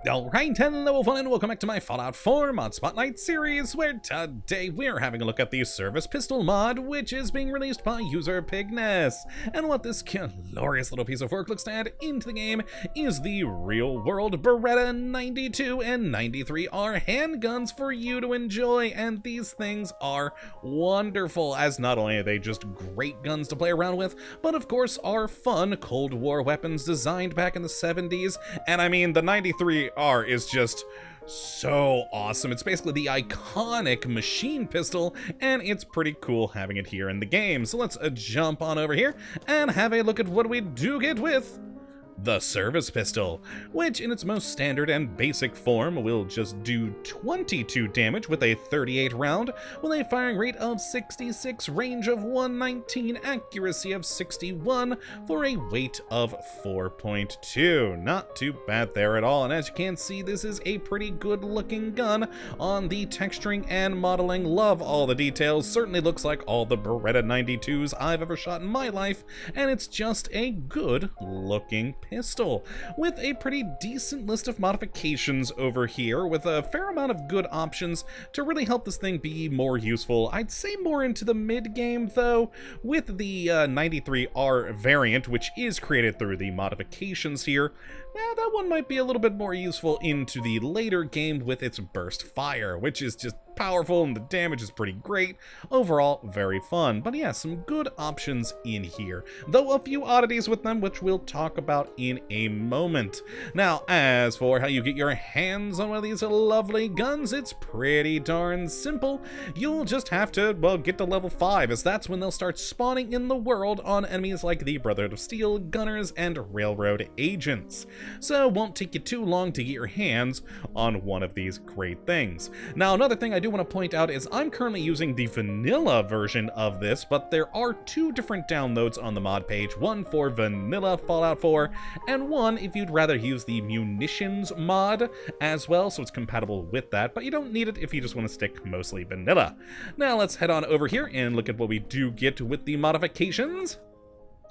Alright, hello everyone and welcome back to my Fallout 4 Mod Spotlight series, where today we're having a look at the Service Pistol mod, which is being released by user Pigness. And what this glorious little piece of work looks to add into the game is the real-world Beretta 92 and 93R handguns for you to enjoy, and these things are wonderful, as not only are they just great guns to play around with, but of course are fun Cold War weapons designed back in the 70s, and I mean, the 93R is just so awesome. It's basically the iconic machine pistol, and it's pretty cool having it here in the game. So let's jump on over here and have a look at what we do get with the Service Pistol, which in its most standard and basic form will just do 22 damage with a 38 round, with a firing rate of 66, range of 119, accuracy of 61, for a weight of 4.2. Not too bad there at all, and as you can see, this is a pretty good looking gun on the texturing and modeling. Love all the details, certainly looks like all the Beretta 92s I've ever shot in my life, and it's just a good looking pistol with a pretty decent list of modifications over here, with a fair amount of good options to really help this thing be more useful. I'd say more into the mid-game though, with the 93R variant, which is created through the modifications here. Yeah, that one might be a little bit more useful into the later game with its burst fire, which is just powerful and the damage is pretty great. Overall, very fun. But yeah, some good options in here, though a few oddities with them, which we'll talk about in a moment. Now, as for how you get your hands on one of these lovely guns, it's pretty darn simple. You'll just have to, well, get to level 5, as that's when they'll start spawning in the world on enemies like the Brotherhood of Steel, Gunners, and Railroad Agents. So it won't take you too long to get your hands on one of these great things. Now, another thing I do want to point out is I'm currently using the vanilla version of this, but there are two different downloads on the mod page, one for vanilla Fallout 4, and one if you'd rather use the munitions mod as well, so it's compatible with that, but you don't need it if you just want to stick mostly vanilla. Now let's head on over here and look at what we do get with the modifications.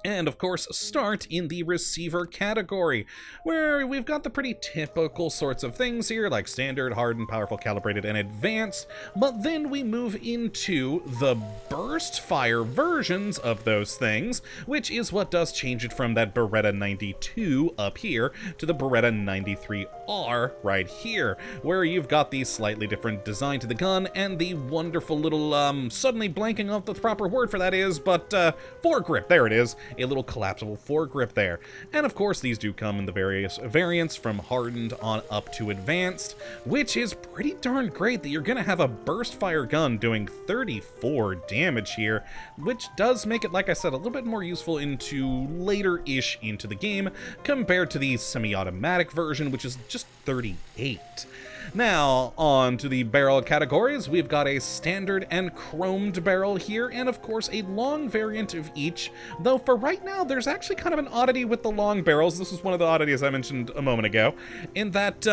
And of course, start in the receiver category, where we've got the pretty typical sorts of things here, like standard, hardened, powerful, calibrated, and advanced, but then we move into the burst fire versions of those things, which is what does change it from that Beretta 92 up here to the Beretta 93R right here, where you've got the slightly different design to the gun and the wonderful little, suddenly blanking off the proper word for that is, but foregrip, there it is. A little collapsible foregrip there. And of course, these do come in the various variants from hardened on up to advanced, which is pretty darn great that you're gonna have a burst fire gun doing 34 damage here, which does make it, like I said, a little bit more useful into later-ish into the game compared to the semi-automatic version, which is just 38. Now, on to the barrel categories. We've got a standard and chromed barrel here, and of course a long variant of each, though for right now there's actually kind of an oddity with the long barrels. This is one of the oddities I mentioned a moment ago, in that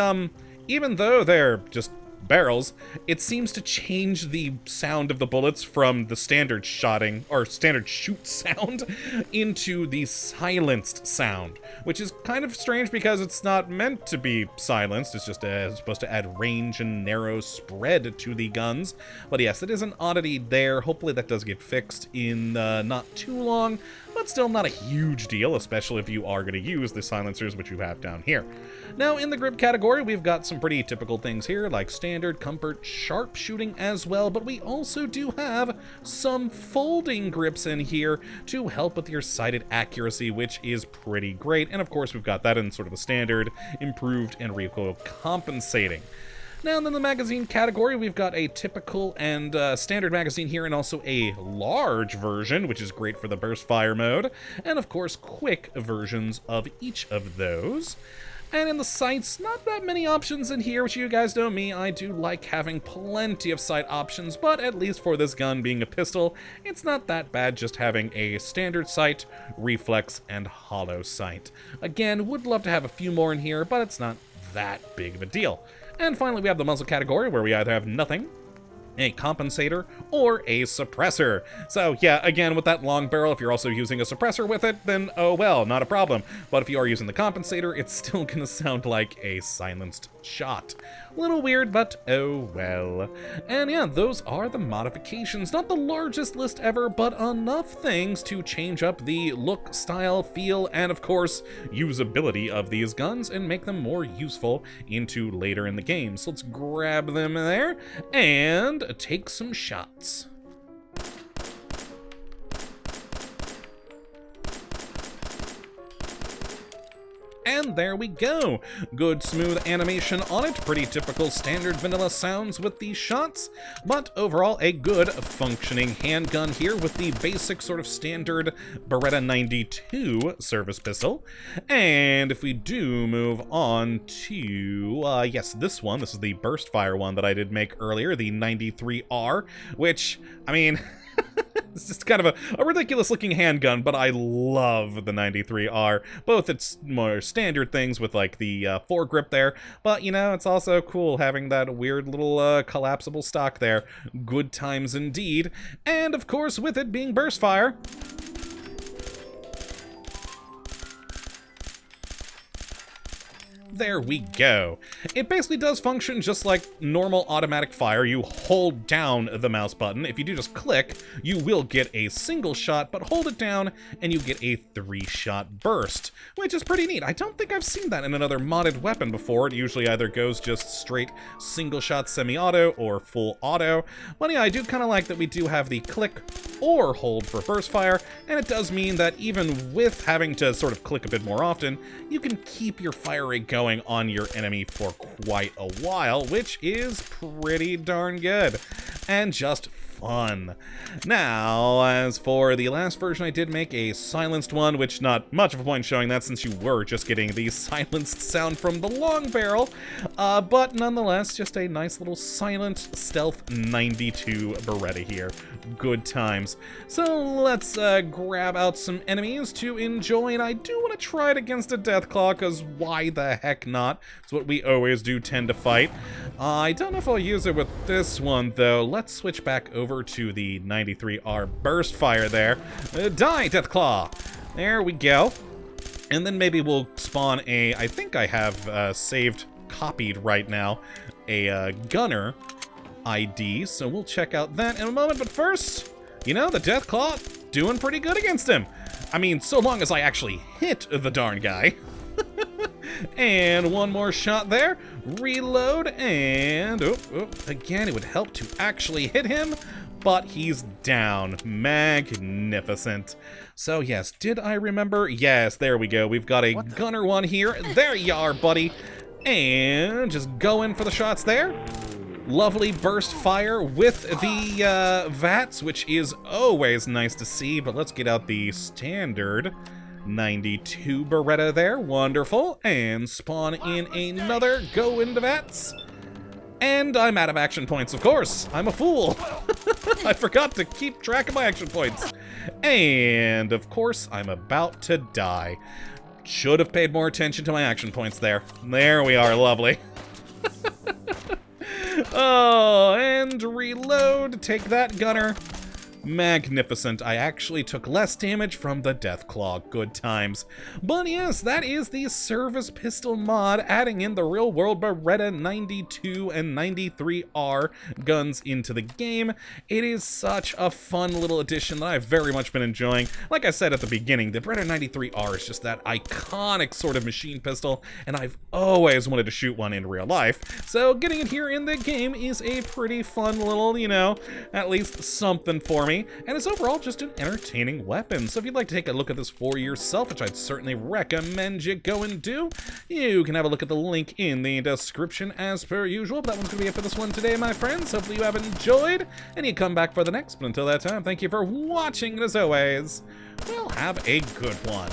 even though they're just barrels, it seems to change the sound of the bullets from the standard shotting or standard shoot sound into the silenced sound, which is kind of strange because it's not meant to be silenced. It's just supposed to add range and narrow spread to the guns. But yes, it is an oddity there. Hopefully that does get fixed in not too long, but still not a huge deal, especially if you are going to use the silencers, which you have down here. Now, in the grip category, we've got some pretty typical things here, like standard, comfort, sharp shooting as well, but we also do have some folding grips in here to help with your sighted accuracy, which is pretty great. And of course, we've got that in sort of a standard, improved, and recoil compensating. Now, in the magazine category, we've got a typical and standard magazine here, and also a large version, which is great for the burst fire mode, and of course, quick versions of each of those. And in the sights, not that many options in here, which you guys know me, I do like having plenty of sight options, but at least for this gun being a pistol, it's not that bad just having a standard sight, reflex, and hollow sight. Again, would love to have a few more in here, but it's not that big of a deal. And finally, we have the muzzle category, where we either have nothing, a compensator, or a suppressor. So yeah, again, with that long barrel, if you're also using a suppressor with it, then oh well, not a problem. But if you are using the compensator, it's still gonna sound like a silenced shot. A little weird, but oh well. And yeah, those are the modifications. Not the largest list ever, but enough things to change up the look, style, feel, and of course, usability of these guns and make them more useful into later in the game. So let's grab them there and take some shots. And there we go. Good smooth animation on it, pretty typical standard vanilla sounds with these shots, but overall a good functioning handgun here with the basic sort of standard Beretta 92 service pistol. And if we do move on to, yes, this one, this is the burst fire one that I did make earlier, the 93R, which, I mean, it's just kind of a ridiculous looking handgun, but I love the 93R. Both its more standard things with like the foregrip there, but you know, it's also cool having that weird little collapsible stock there. Good times indeed. And of course, with it being burst fire, there we go. It basically does function just like normal automatic fire. You hold down the mouse button. If you do just click, you will get a single shot, but hold it down and you get a 3-shot burst, which is pretty neat. I don't think I've seen that in another modded weapon before. It usually either goes just straight single shot semi-auto or full auto. But yeah, I do kind of like that we do have the click or hold for burst fire, and it does mean that even with having to sort of click a bit more often, you can keep your fire rate going on your enemy for quite a while, which is pretty darn good and just fun. Now, as for the last version, I did make a silenced one, which not much of a point showing that since you were just getting the silenced sound from the long barrel, but nonetheless, just a nice little silent stealth 92 Beretta here. Good times. So let's grab out some enemies to enjoy, and I do want to try it against a Deathclaw, because why the heck not? It's what we always do tend to fight. I don't know if I'll use it with this one, though. Let's switch back over to the 93R burst fire there. Die, Deathclaw! There we go. And then maybe we'll spawn a, I think I have saved, copied right now, a gunner ID, so we'll check out that in a moment. But first, you know, the Deathclaw doing pretty good against him. I mean, so long as I actually hit the darn guy. And one more shot there. Reload, and again, it would help to actually hit him, but he's down. Magnificent. So yes, did I remember? Yes, there we go. We've got a gunner one here. There you are, buddy. And just go in for the shots there. Lovely burst fire with the VATS, which is always nice to see, but let's get out the standard 92 Beretta there. Wonderful. And spawn in another. Go into VATS. And I'm out of action points, of course. I'm a fool. I forgot to keep track of my action points. And, of course, I'm about to die. Should have paid more attention to my action points there. There we are. Lovely. Oh, and reload. Take that, gunner. Magnificent. I actually took less damage from the Deathclaw. Good times. But yes, that is the service pistol mod, adding in the real-world Beretta 92 and 93R guns into the game. It is such a fun little addition that I've very much been enjoying. Like I said at the beginning, the Beretta 93R is just that iconic sort of machine pistol, and I've always wanted to shoot one in real life. So getting it here in the game is a pretty fun little, you know, at least something for me. And it's overall just an entertaining weapon. So if you'd like to take a look at this for yourself, which I'd certainly recommend you go and do, you can have a look at the link in the description as per usual. But that one's going to be it for this one today, my friends. Hopefully you have enjoyed, and you come back for the next. But until that time, thank you for watching, and as always, well, have a good one.